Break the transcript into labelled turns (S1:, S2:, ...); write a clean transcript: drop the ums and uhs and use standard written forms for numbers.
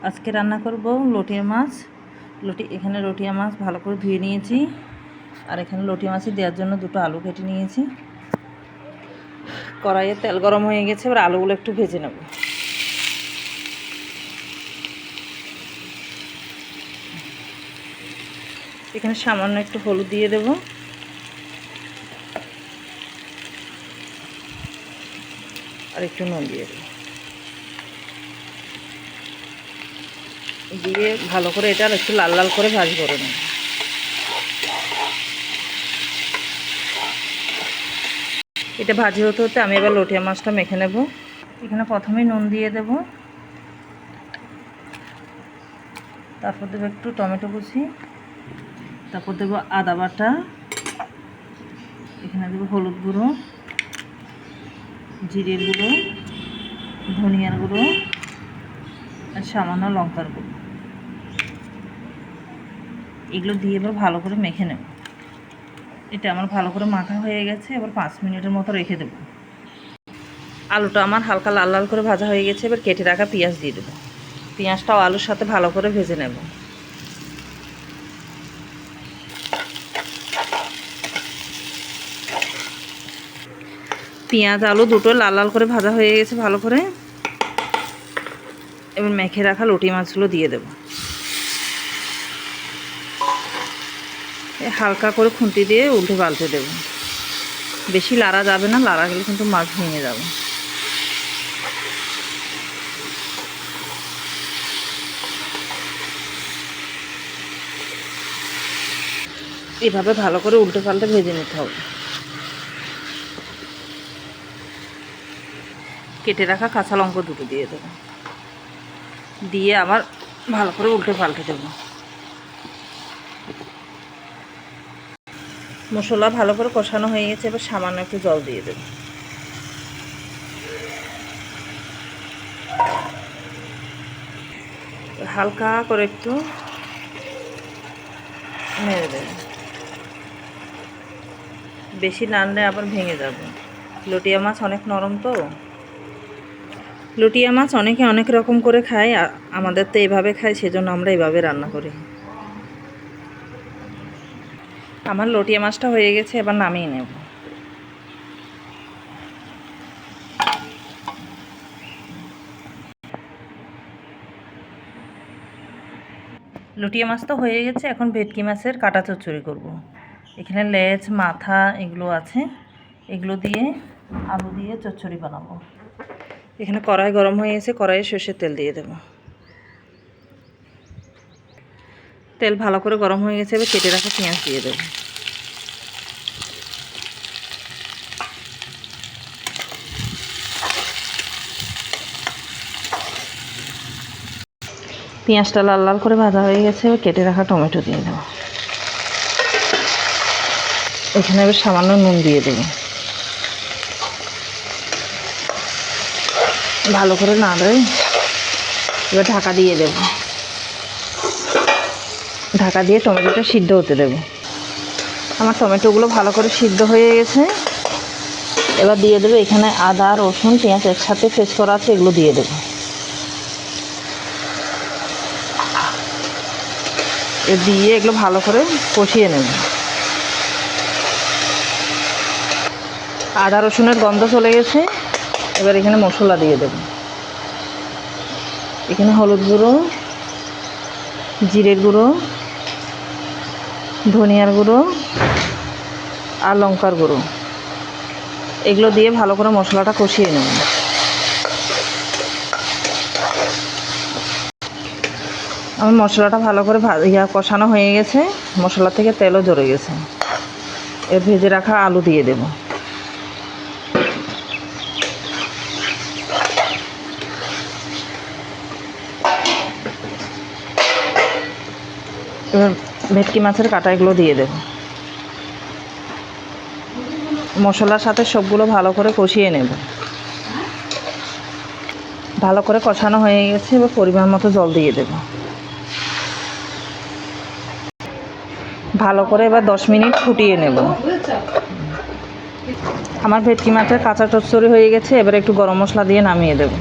S1: আজকে রান্না করব লটিয়া মাছ। এখানে লটিয়া মাছ ভালো করে ধুয়ে নিয়েছি, আর এখানে লটিয়া মাছে দেওয়ার জন্য দুটো আলু কেটে নিয়েছি। কড়াইয়ে তেল গরম হয়ে গেছে, এবার আলুগুলো একটু ভেজে নেব। এখানে সামান্য একটু হলুদ দিয়ে দেব, আর একটু নুন দিয়ে দেব, দিয়ে ভালো করে এটা একটু লাল লাল করে ভাজি করে নেব। এটা ভাজি হতে হতে আমি এবার লটিয়া মাছটা মেখে নেব। এখানে প্রথমে নুন দিয়ে দেব, তারপর দেবো একটু টমেটো কুচি, তারপর দেবো আদা বাটা, এখানে দেবো হলুদ গুঁড়ো, জিরের গুঁড়ো, ধনিয়ার গুঁড়ো, আর সামান্য লঙ্কার গুঁড়ো। এগুলো দিয়ে এবার ভালো করে মেখে নেব। এটা আমার ভালো করে মাখা হয়ে গেছে, এবার 5 মিনিটের মতো রেখে দেব। আলুটা আমার হালকা লাল লাল করে ভাজা হয়ে গেছে, এবার কেটে রাখা পেঁয়াজ দিয়ে দেবো। পেঁয়াজটাও আলুর সাথে ভালো করে ভেজে নেব। পেঁয়াজ আলু দুটো লাল লাল করে ভাজা হয়ে গেছে ভালো করে। এবার মেখে রাখা লটি মাছগুলো দিয়ে দেব। হালকা করে খুন্তি দিয়ে উল্টে পাল্টে দেব। বেশি লাড়া যাবে না, লাড়া গেলে কিন্তু মাছ ভেঙে যাবে। এভাবে ভালো করে উল্টে পাল্টে ভেজে নিতে হবে। কেটে রাখা কাঁচা লঙ্কা দুটো দিয়ে দেবো, দিয়ে আবার ভালো করে উল্টে পাল্টে দেবো। মশলা ভালো করে কষানো হয়ে গেছে, এবার সামান্য একটু জল দিয়ে দেব। হালকা করে একটু নেড়ে দেব, বেশি নাড়লে আবার ভেঙে যাবে। লটিয়া মাছ অনেক নরম তো। লটিয়া মাছ অনেকে অনেক রকম করে খায়, আমাদের তো এভাবে খায়, সেজন্য আমরা এভাবে রান্না করি। আমার লটিয়া মাছটা হয়ে গেছে, এবার নামিয়ে নেব। লটিয়া মাছ তো হয়ে গেছে, এখন ভেটকি মাছের কাটা চচ্চড়ি করব। এখানে লেজ মাথা এগুলো আছে, এগুলো দিয়ে আলু দিয়ে চচ্চড়ি বানাবো। এখানে কড়াই গরম হয়ে গেছে, কড়াইয়ে সর্ষের তেল দিয়ে দেব। তেল ভালো করে গরম হয়ে গেছে, এবার কেটে রাখা পেঁয়াজ দিয়ে দেব। পেঁয়াজটা লাল লাল করে ভাজা হয়ে গেছে, এবার কেটে রাখা টমেটো দিয়ে দেব। এখানে এবার সামান্য নুন দিয়ে দেব। ভালো করে নাড়ে এবার ঢাকা দিয়ে দেব। ঢাকা দিয়ে টমেটোটা সিদ্ধ হতে দেব। আমার টমেটোগুলো ভালো করে সিদ্ধ হয়ে গেছে, এবার দিয়ে দেবো এখানে আদা রসুন পেঁয়াজ একসাথে পেস্ট করা আছে, এগুলো দিয়ে দেব। দিয়ে এগুলো ভালো করে কষিয়ে নেব। আদা রসুনের গন্ধ চলে গেছে, এবার এখানে মশলা দিয়ে দেব। এখানে হলুদ গুঁড়ো, জিরের গুঁড়ো, ধনিয়ার গুঁড়ো আর লঙ্কার গুঁড়ো, এগুলো দিয়ে ভালো করে মশলাটা কষিয়ে নেব। আমার মশলাটা ভালো করে কষানো হয়ে গেছে, মশলা থেকে তেলও ঝরে গেছে। এর ভেজে রাখা আলু দিয়ে দেব। এবার ভেটকি মাছের কাঁটাগুলো দিয়ে দেব। মশলার সাথে সবগুলো ভালো করে কষিয়ে নেব। ভালো করে কষানো হয়ে গেছে, এবার পরিমাণ মতো জল দিয়ে দেব। ভালো করে এবার 10 মিনিট ফুটিয়ে নেব। আমার ভেটকি মাছের কাঁচা চচ্চড়ি হয়ে গেছে, এবার একটু গরম মশলা দিয়ে নামিয়ে দেব।